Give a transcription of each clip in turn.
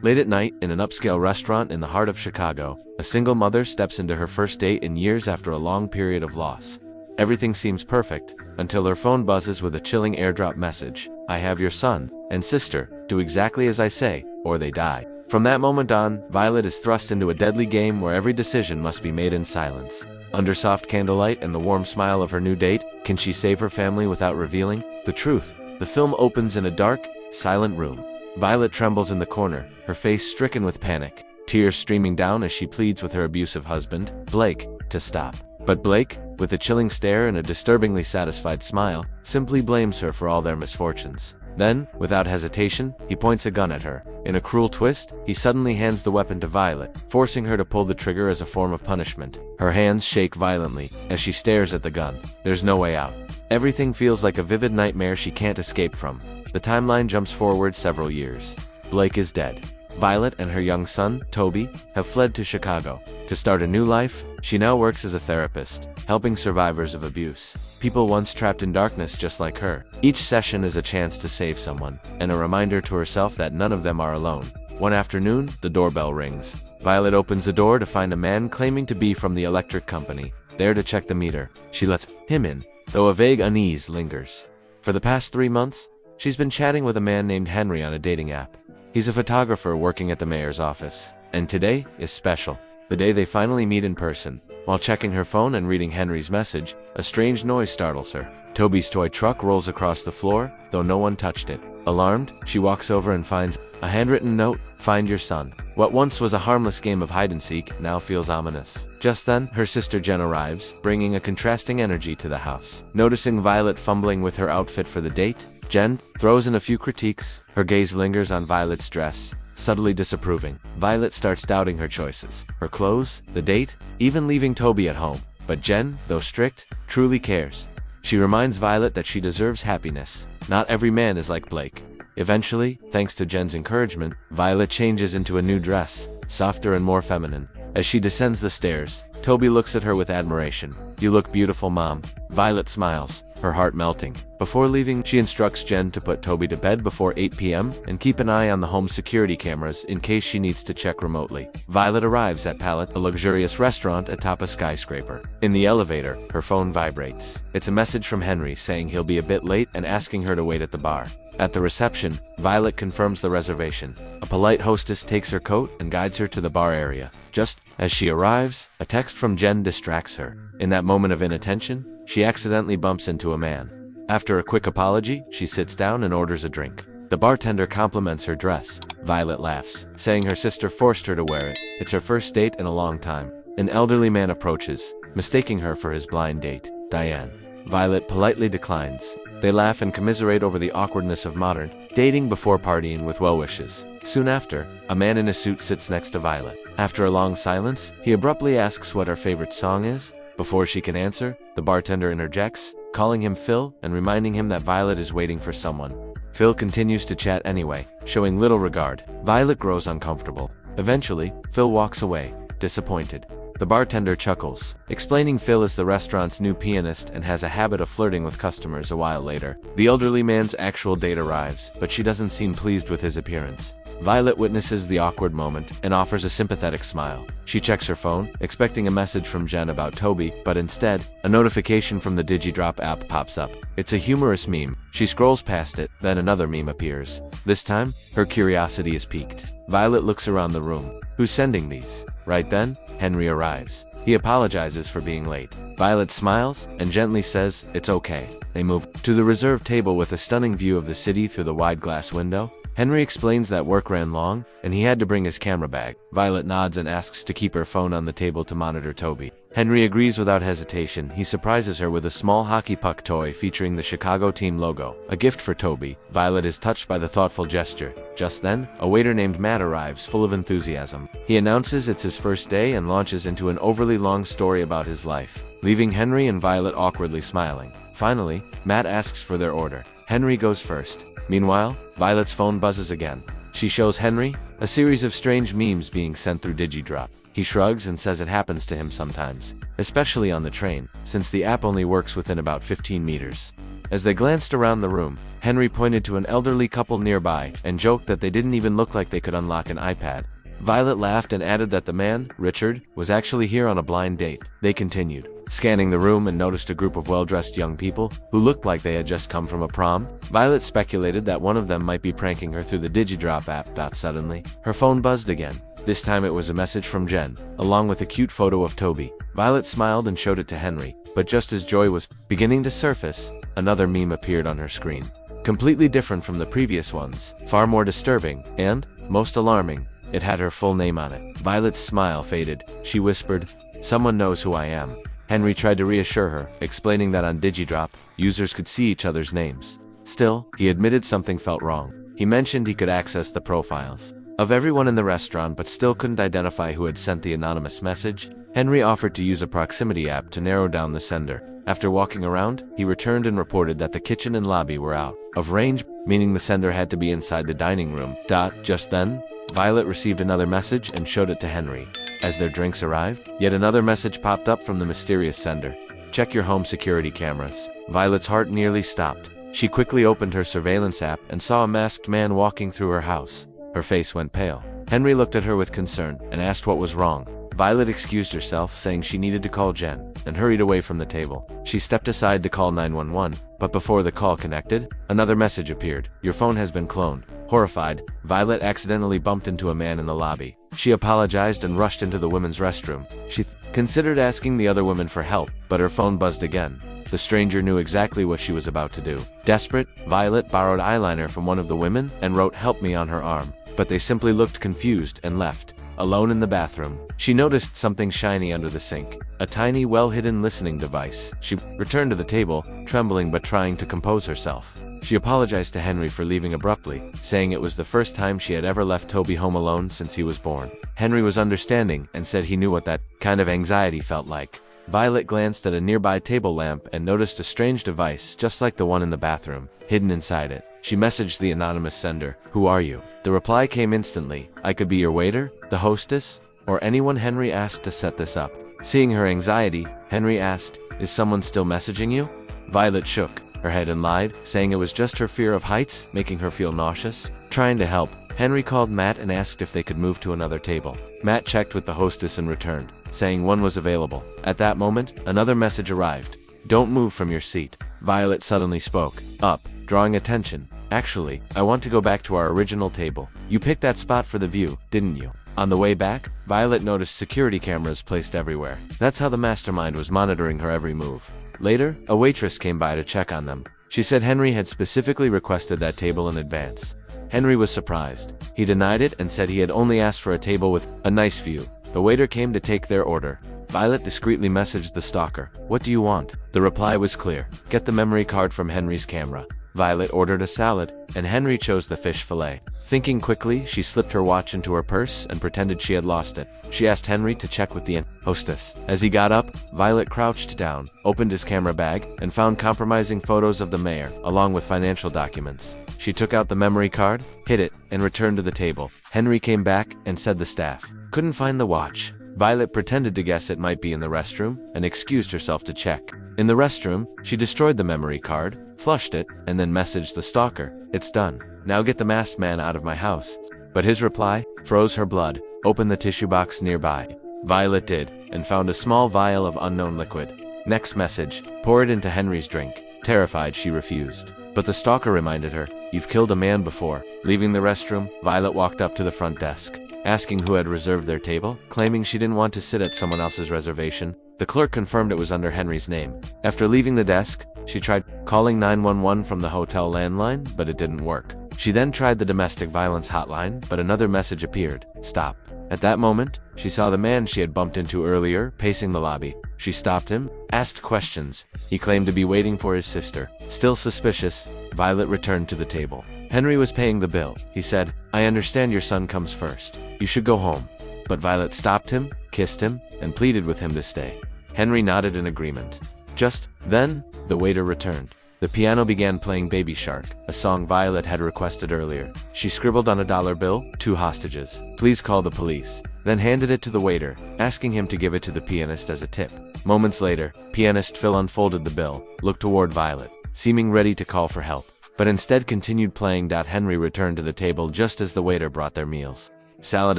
Late at night, in an upscale restaurant in the heart of Chicago, a single mother steps into her first date in years after a long period of loss. Everything seems perfect, until her phone buzzes with a chilling airdrop message. "I have your son and sister. Do exactly as I say, or they die." From that moment on, Violet is thrust into a deadly game where every decision must be made in silence. Under soft candlelight and the warm smile of her new date, can she save her family without revealing the truth? The film opens in a dark, silent room. Violet trembles in the corner, her face stricken with panic, tears streaming down as she pleads with her abusive husband, Blake, to stop. But Blake, with a chilling stare and a disturbingly satisfied smile, simply blames her for all their misfortunes. Then, without hesitation, he points a gun at her. In a cruel twist, he suddenly hands the weapon to Violet, forcing her to pull the trigger as a form of punishment. Her hands shake violently as she stares at the gun. There's no way out. Everything feels like a vivid nightmare she can't escape from. The timeline jumps forward several years. Blake is dead. Violet and her young son, Toby, have fled to Chicago. To start a new life, she now works as a therapist, helping survivors of abuse, people once trapped in darkness just like her. Each session is a chance to save someone, and a reminder to herself that none of them are alone. One afternoon, the doorbell rings. Violet opens the door to find a man claiming to be from the electric company, there to check the meter. She lets him in, though a vague unease lingers. For the past 3 months, she's been chatting with a man named Henry on a dating app. He's a photographer working at the mayor's office, and today is special, the day they finally meet in person. While checking her phone and reading Henry's message, a strange noise startles her. Toby's toy truck rolls across the floor, though no one touched it. Alarmed, she walks over and finds a handwritten note, "Find your son." What once was a harmless game of hide-and-seek now feels ominous. Just then, her sister Jen arrives, bringing a contrasting energy to the house. Noticing Violet fumbling with her outfit for the date, Jen throws in a few critiques. Her gaze lingers on Violet's dress, subtly disapproving. Violet starts doubting her choices, her clothes, the date, even leaving Toby at home. But Jen, though strict, truly cares. She reminds Violet that she deserves happiness. Not every man is like Blake. Eventually, thanks to Jen's encouragement, Violet changes into a new dress, softer and more feminine. As she descends the stairs, Toby looks at her with admiration. "You look beautiful, Mom." Violet smiles, her heart melting. Before leaving, she instructs Jen to put Toby to bed before 8 p.m. and keep an eye on the home security cameras in case she needs to check remotely. Violet arrives at Palette, a luxurious restaurant atop a skyscraper. In the elevator, her phone vibrates. It's a message from Henry saying he'll be a bit late and asking her to wait at the bar. At the reception, Violet confirms the reservation. A polite hostess takes her coat and guides her to the bar area. Just as she arrives, a text from Jen distracts her. In that moment of inattention, she accidentally bumps into a man. After a quick apology, she sits down and orders a drink. The bartender compliments her dress. Violet laughs, saying her sister forced her to wear it. It's her first date in a long time. An elderly man approaches, mistaking her for his blind date, Diane. Violet politely declines. They laugh and commiserate over the awkwardness of modern dating before partying with well wishes. Soon after, a man in a suit sits next to Violet. After a long silence, he abruptly asks what her favorite song is. Before she can answer, the bartender interjects, calling him Phil and reminding him that Violet is waiting for someone. Phil continues to chat anyway, showing little regard. Violet grows uncomfortable. Eventually, Phil walks away, disappointed. The bartender chuckles, explaining Phil is the restaurant's new pianist and has a habit of flirting with customers. A while later, the elderly man's actual date arrives, but she doesn't seem pleased with his appearance. Violet witnesses the awkward moment and offers a sympathetic smile. She checks her phone, expecting a message from Jen about Toby, but instead, a notification from the DigiDrop app pops up. It's a humorous meme. She scrolls past it, then another meme appears. This time, her curiosity is piqued. Violet looks around the room. Who's sending these? Right then, Henry arrives. He apologizes for being late. Violet smiles and gently says it's okay. They move to the reserved table with a stunning view of the city through the wide glass window. Henry explains that work ran long, and he had to bring his camera bag. Violet nods and asks to keep her phone on the table to monitor Toby. Henry agrees without hesitation. He surprises her with a small hockey puck toy featuring the Chicago team logo, a gift for Toby. Violet is touched by the thoughtful gesture. Just then, a waiter named Matt arrives, full of enthusiasm. He announces it's his first day and launches into an overly long story about his life, leaving Henry and Violet awkwardly smiling. Finally, Matt asks for their order. Henry goes first. Meanwhile, Violet's phone buzzes again. She shows Henry a series of strange memes being sent through DigiDrop. He shrugs and says it happens to him sometimes, especially on the train, since the app only works within about 15 meters. As they glanced around the room, Henry pointed to an elderly couple nearby and joked that they didn't even look like they could unlock an iPad. Violet laughed and added that the man, Richard, was actually here on a blind date. They continued, scanning the room, and noticed a group of well-dressed young people who looked like they had just come from a prom. Violet speculated that one of them might be pranking her through the Digidrop app. Suddenly, her phone buzzed again. This time it was a message from Jen, along with a cute photo of Toby. Violet smiled and showed it to Henry, but just as joy was beginning to surface, another meme appeared on her screen. Completely different from the previous ones, far more disturbing, and, most alarming, it had her full name on it. Violet's smile faded. She whispered, "Someone knows who I am." Henry tried to reassure her, explaining that on Digidrop, users could see each other's names. Still, he admitted something felt wrong. He mentioned he could access the profiles of everyone in the restaurant but still couldn't identify who had sent the anonymous message. Henry offered to use a proximity app to narrow down the sender. After walking around, he returned and reported that the kitchen and lobby were out of range, meaning the sender had to be inside the dining room. Just then, Violet received another message and showed it to Henry. As their drinks arrived, yet another message popped up from the mysterious sender. "Check your home security cameras." Violet's heart nearly stopped. She quickly opened her surveillance app and saw a masked man walking through her house. Her face went pale. Henry looked at her with concern and asked what was wrong. Violet excused herself, saying she needed to call Jen, and hurried away from the table. She stepped aside to call 911, but before the call connected, another message appeared. "Your phone has been cloned." Horrified, Violet accidentally bumped into a man in the lobby. She apologized and rushed into the women's restroom. She considered asking the other women for help, but her phone buzzed again. The stranger knew exactly what she was about to do. Desperate, Violet borrowed eyeliner from one of the women and wrote "Help me" on her arm, but they simply looked confused and left. Alone in the bathroom, she noticed something shiny under the sink, a tiny, well-hidden listening device. She returned to the table, trembling but trying to compose herself. She apologized to Henry for leaving abruptly, saying it was the first time she had ever left Toby home alone since he was born. Henry was understanding and said he knew what that kind of anxiety felt like. Violet glanced at a nearby table lamp and noticed a strange device just like the one in the bathroom, hidden inside it. She messaged the anonymous sender, "Who are you?" The reply came instantly, "I could be your waiter, the hostess, or anyone Henry asked to set this up." Seeing her anxiety, Henry asked, "Is someone still messaging you?" Violet shook her head and lied, saying it was just her fear of heights making her feel nauseous. Trying to help, Henry called Matt and asked if they could move to another table. Matt checked with the hostess and returned, saying one was available. At that moment, another message arrived. "Don't move from your seat." Violet suddenly spoke up, drawing attention. "Actually, I want to go back to our original table. You picked that spot for the view, didn't you?" On the way back, Violet noticed security cameras placed everywhere. That's how the mastermind was monitoring her every move. Later, a waitress came by to check on them. She said Henry had specifically requested that table in advance. Henry was surprised. He denied it and said he had only asked for a table with a nice view. The waiter came to take their order. Violet discreetly messaged the stalker, "What do you want?" The reply was clear, "Get the memory card from Henry's camera." Violet ordered a salad, and Henry chose the fish fillet. Thinking quickly, she slipped her watch into her purse and pretended she had lost it. She asked Henry to check with the hostess. As he got up, Violet crouched down, opened his camera bag, and found compromising photos of the mayor, along with financial documents. She took out the memory card, hid it, and returned to the table. Henry came back and said the staff couldn't find the watch. Violet pretended to guess it might be in the restroom and excused herself to check. In the restroom, she destroyed the memory card, flushed it, and then messaged the stalker, "It's done. Now get the masked man out of my house." But his reply froze her blood. "Open the tissue box nearby." Violet did, and found a small vial of unknown liquid. Next message, "Pour it into Henry's drink." Terrified, she refused. But the stalker reminded her, "You've killed a man before." Leaving the restroom, Violet walked up to the front desk, asking who had reserved their table, claiming she didn't want to sit at someone else's reservation. The clerk confirmed it was under Henry's name. After leaving the desk, she tried calling 911 from the hotel landline, but it didn't work. She then tried the domestic violence hotline, but another message appeared, "Stop." At that moment, she saw the man she had bumped into earlier pacing the lobby. She stopped him, asked questions. He claimed to be waiting for his sister. Still suspicious, Violet returned to the table. Henry was paying the bill. He said, "I understand your son comes first. You should go home." But Violet stopped him, kissed him, and pleaded with him to stay. Henry nodded in agreement. Just then, the waiter returned. The piano began playing Baby Shark, a song Violet had requested earlier. She scribbled on a dollar bill, "2 hostages. Please call the police." Then handed it to the waiter, asking him to give it to the pianist as a tip. Moments later, pianist Phil unfolded the bill, looked toward Violet. seeming ready to call for help, but instead continued playing. Henry returned to the table just as the waiter brought their meals. Salad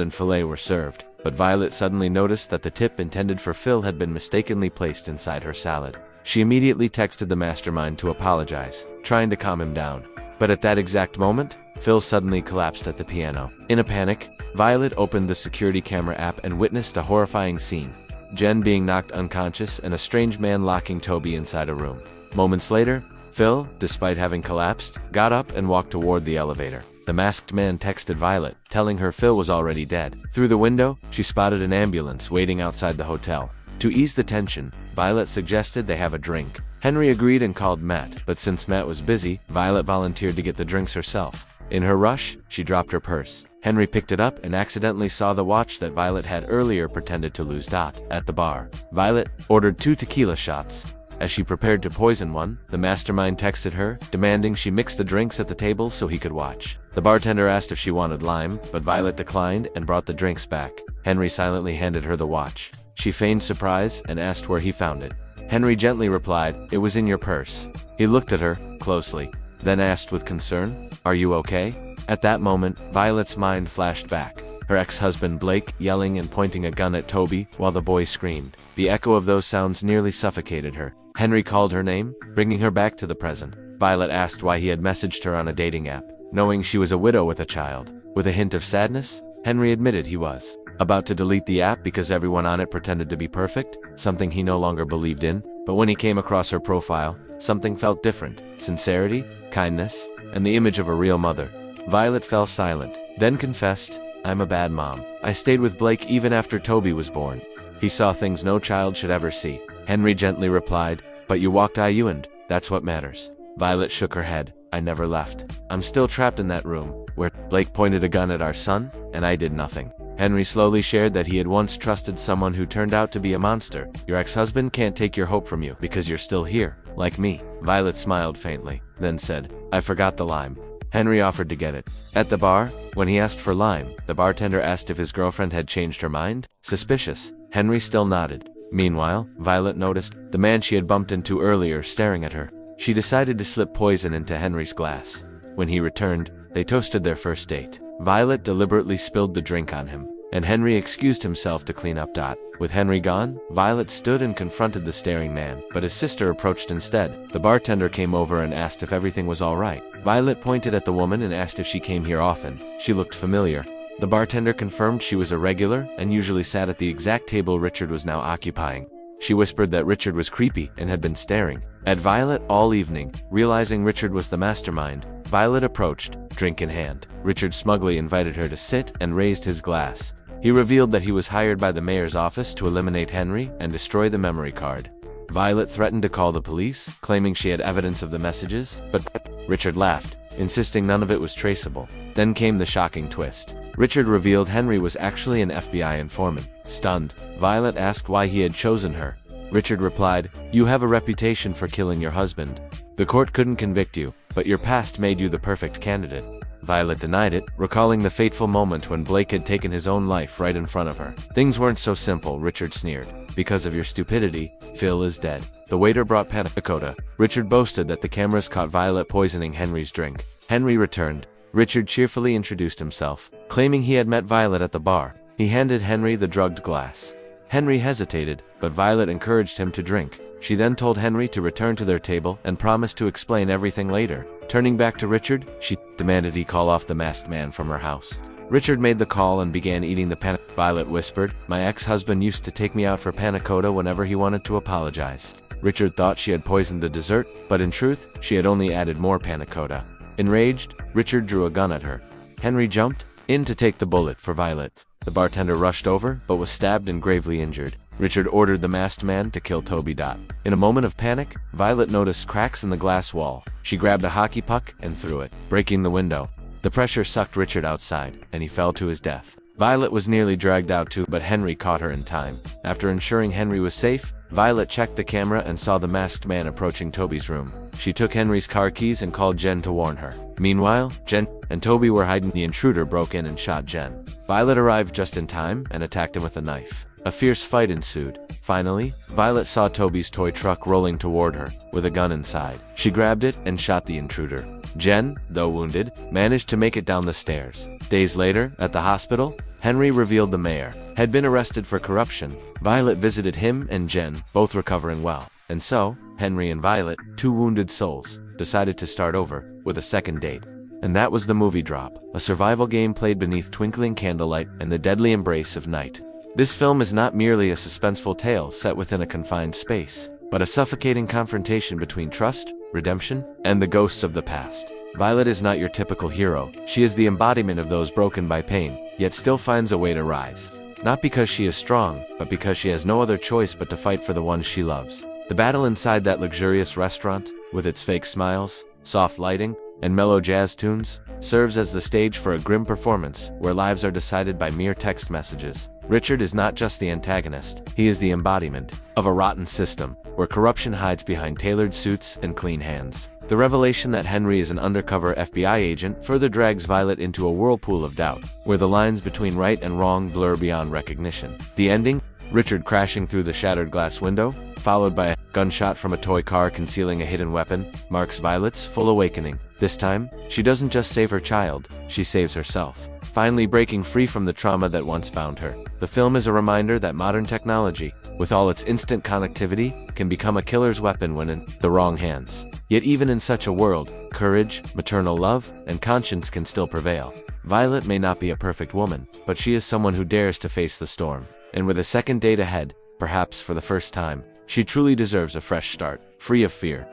and filet were served, but Violet suddenly noticed that the tip intended for Phil had been mistakenly placed inside her salad. She immediately texted the mastermind to apologize, trying to calm him down. But at that exact moment, Phil suddenly collapsed at the piano. In a panic, Violet opened the security camera app and witnessed a horrifying scene. Jen being knocked unconscious and a strange man locking Toby inside a room. Moments later, Phil, despite having collapsed, got up and walked toward the elevator. The masked man texted Violet, telling her Phil was already dead. Through the window, she spotted an ambulance waiting outside the hotel. To ease the tension, Violet suggested they have a drink. Henry agreed and called Matt, but since Matt was busy, Violet volunteered to get the drinks herself. In her rush, she dropped her purse. Henry picked it up and accidentally saw the watch that Violet had earlier pretended to lose. At the bar, Violet ordered 2 tequila shots. As she prepared to poison one, the mastermind texted her, demanding she mix the drinks at the table so he could watch. The bartender asked if she wanted lime, but Violet declined and brought the drinks back. Henry silently handed her the watch. She feigned surprise and asked where he found it. Henry gently replied, "It was in your purse." He looked at her closely, then asked with concern, "Are you okay?" At that moment, Violet's mind flashed back. Her ex-husband Blake yelling and pointing a gun at Toby while the boy screamed. The echo of those sounds nearly suffocated her. Henry called her name, bringing her back to the present. Violet asked why he had messaged her on a dating app, knowing she was a widow with a child. With a hint of sadness, Henry admitted he was about to delete the app because everyone on it pretended to be perfect, something he no longer believed in. But when he came across her profile, something felt different. Sincerity, kindness, and the image of a real mother. Violet fell silent, then confessed, "I'm a bad mom. I stayed with Blake even after Toby was born. He saw things no child should ever see." Henry gently replied, "But you walked you and that's what matters." Violet shook her head. "I never left. I'm still trapped in that room, where Blake pointed a gun at our son, and I did nothing." Henry slowly shared that he had once trusted someone who turned out to be a monster. "Your ex-husband can't take your hope from you because you're still here, like me." Violet smiled faintly, then said, "I forgot the lime." Henry offered to get it. At the bar, when he asked for lime, the bartender asked if his girlfriend had changed her mind. Suspicious, Henry still nodded. Meanwhile, Violet noticed the man she had bumped into earlier staring at her. She decided to slip poison into Henry's glass. When he returned, they toasted their first date. Violet deliberately spilled the drink on him, and Henry excused himself to clean up. With Henry gone, Violet stood and confronted the staring man, but his sister approached instead. The bartender came over and asked if everything was all right. Violet pointed at the woman and asked if she came here often. She looked familiar. The bartender confirmed she was a regular and usually sat at the exact table Richard was now occupying. She whispered that Richard was creepy and had been staring at Violet all evening. Realizing Richard was the mastermind, Violet approached, drink in hand. Richard smugly invited her to sit and raised his glass. He revealed that he was hired by the mayor's office to eliminate Henry and destroy the memory card. Violet threatened to call the police, claiming she had evidence of the messages, but Richard laughed, insisting none of it was traceable. Then came the shocking twist. Richard revealed Henry was actually an FBI informant. Stunned, Violet asked why he had chosen her. Richard replied, "You have a reputation for killing your husband. The court couldn't convict you, but your past made you the perfect candidate." Violet denied it, recalling the fateful moment when Blake had taken his own life right in front of her. "Things weren't so simple," Richard sneered. "Because of your stupidity, Phil is dead." The waiter brought panna cotta. Richard boasted that the cameras caught Violet poisoning Henry's drink. Henry returned. Richard cheerfully introduced himself, claiming he had met Violet at the bar. He handed Henry the drugged glass. Henry hesitated, but Violet encouraged him to drink. She then told Henry to return to their table and promised to explain everything later. Turning back to Richard, she demanded he call off the masked man from her house. Richard made the call and began eating the panna. Violet whispered, "My ex-husband used to take me out for panna cotta whenever he wanted to apologize." Richard thought she had poisoned the dessert, but in truth, she had only added more panna cotta. Enraged, Richard drew a gun at her. Henry jumped in to take the bullet for Violet. The bartender rushed over, but was stabbed and gravely injured. Richard ordered the masked man to kill Toby. In a moment of panic, Violet noticed cracks in the glass wall. She grabbed a hockey puck and threw it, breaking the window. The pressure sucked Richard outside, and he fell to his death. Violet was nearly dragged out too, but Henry caught her in time. After ensuring Henry was safe, Violet checked the camera and saw the masked man approaching Toby's room. She took Henry's car keys and called Jen to warn her. Meanwhile, Jen and Toby were hiding. The intruder broke in and shot Jen. Violet arrived just in time and attacked him with a knife. A fierce fight ensued. Finally, Violet saw Toby's toy truck rolling toward her, with a gun inside. She grabbed it and shot the intruder. Jen, though wounded, managed to make it down the stairs. Days later, at the hospital, Henry revealed the mayor had been arrested for corruption. Violet visited him and Jen, both recovering well. And so, Henry and Violet, two wounded souls, decided to start over, with a second date. And that was the movie Drop, a survival game played beneath twinkling candlelight and the deadly embrace of night. This film is not merely a suspenseful tale set within a confined space, but a suffocating confrontation between trust, redemption, and the ghosts of the past. Violet is not your typical hero. She is the embodiment of those broken by pain, yet still finds a way to rise. Not because she is strong, but because she has no other choice but to fight for the ones she loves. The battle inside that luxurious restaurant, with its fake smiles, soft lighting, and mellow jazz tunes, serves as the stage for a grim performance where lives are decided by mere text messages. Richard is not just the antagonist, he is the embodiment of a rotten system, where corruption hides behind tailored suits and clean hands. The revelation that Henry is an undercover FBI agent further drags Violet into a whirlpool of doubt, where the lines between right and wrong blur beyond recognition. The ending, Richard crashing through the shattered glass window, followed by a gunshot from a toy car concealing a hidden weapon, marks Violet's full awakening. This time, she doesn't just save her child, she saves herself, finally breaking free from the trauma that once bound her. The film is a reminder that modern technology, with all its instant connectivity, can become a killer's weapon when in the wrong hands. Yet even in such a world, courage, maternal love, and conscience can still prevail. Violet may not be a perfect woman, but she is someone who dares to face the storm. And with a second date ahead, perhaps for the first time, she truly deserves a fresh start, free of fear.